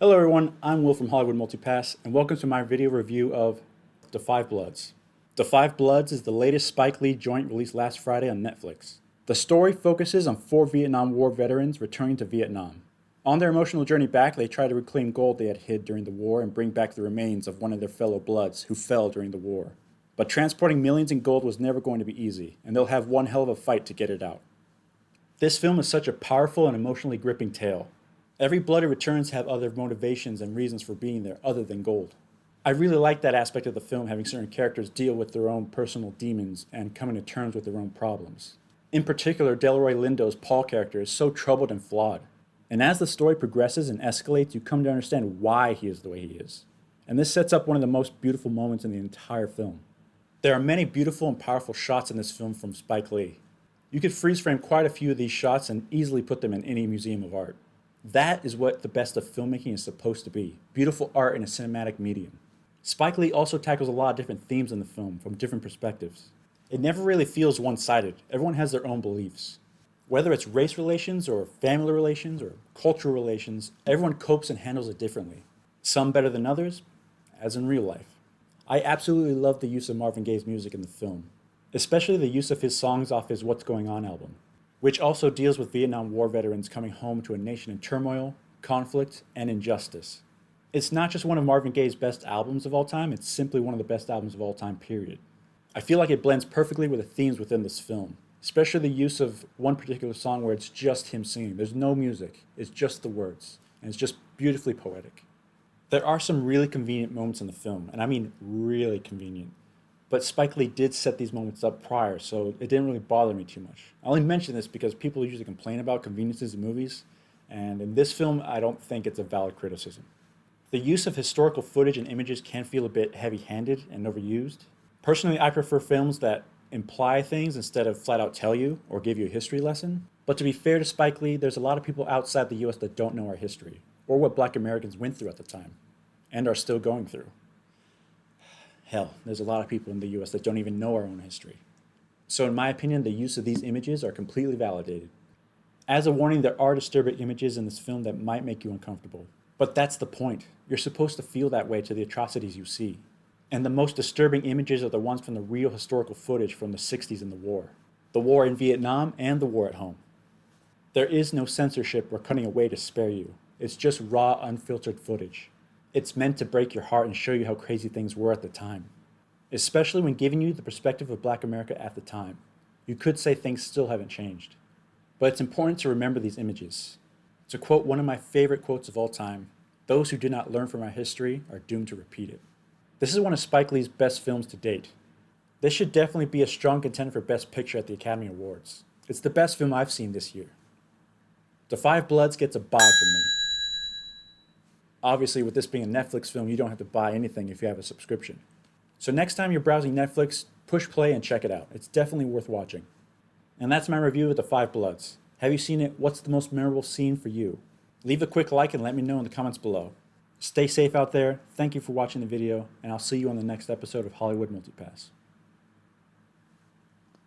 Hello everyone, I'm Will from Hollywood Multipass, and welcome to my video review of Da 5 Bloods. Da 5 Bloods is the latest Spike Lee joint released last Friday on Netflix. The story focuses on 4 Vietnam War veterans returning to Vietnam. On their emotional journey back, they try to reclaim gold they had hid during the war and bring back the remains of one of their fellow Bloods who fell during the war. But transporting millions in gold was never going to be easy, and they'll have one hell of a fight to get it out. This film is such a powerful and emotionally gripping tale. Every Blood who returns have other motivations and reasons for being there other than gold. I really like that aspect of the film, having certain characters deal with their own personal demons and coming to terms with their own problems. In particular, Delroy Lindo's Paul character is so troubled and flawed. And as the story progresses and escalates, you come to understand why he is the way he is. And this sets up one of the most beautiful moments in the entire film. There are many beautiful and powerful shots in this film from Spike Lee. You could freeze frame quite a few of these shots and easily put them in any museum of art. That is what the best of filmmaking is supposed to be, beautiful art in a cinematic medium. Spike Lee also tackles a lot of different themes in the film from different perspectives. It never really feels one-sided. Everyone has their own beliefs. Whether it's race relations or family relations or cultural relations, everyone copes and handles it differently. Some better than others, as in real life. I absolutely love the use of Marvin Gaye's music in the film, especially the use of his songs off his What's Going On album, which also deals with Vietnam War veterans coming home to a nation in turmoil, conflict, and injustice. It's not just one of Marvin Gaye's best albums of all time, it's simply one of the best albums of all time, period. I feel like it blends perfectly with the themes within this film, especially the use of one particular song where it's just him singing. There's no music, it's just the words, and it's just beautifully poetic. There are some really convenient moments in the film, and I mean really convenient. But Spike Lee did set these moments up prior, so it didn't really bother me too much. I only mention this because people usually complain about conveniences in movies, and in this film, I don't think it's a valid criticism. The use of historical footage and images can feel a bit heavy-handed and overused. Personally, I prefer films that imply things instead of flat out tell you or give you a history lesson. But to be fair to Spike Lee, there's a lot of people outside the US that don't know our history, or what Black Americans went through at the time, and are still going through. Hell, there's a lot of people in the US that don't even know our own history. So in my opinion, the use of these images are completely validated. As a warning, there are disturbing images in this film that might make you uncomfortable. But that's the point. You're supposed to feel that way to the atrocities you see. And the most disturbing images are the ones from the real historical footage from the 60s in the war in Vietnam and the war at home. There is no censorship or cutting away to spare you. It's just raw, unfiltered footage. It's meant to break your heart and show you how crazy things were at the time, especially when giving you the perspective of Black America at the time. You could say things still haven't changed. But it's important to remember these images. To quote one of my favorite quotes of all time, "Those who did not learn from our history are doomed to repeat it." This is one of Spike Lee's best films to date. This should definitely be a strong contender for Best Picture at the Academy Awards. It's the best film I've seen this year. Da 5 Bloods gets a buy from me. Obviously, with this being a Netflix film, you don't have to buy anything if you have a subscription. So next time you're browsing Netflix, push play and check it out. It's definitely worth watching. And that's my review of Da 5 Bloods. Have you seen it? What's the most memorable scene for you? Leave a quick like and let me know in the comments below. Stay safe out there. Thank you for watching the video, and I'll see you on the next episode of Hollywood Multipass.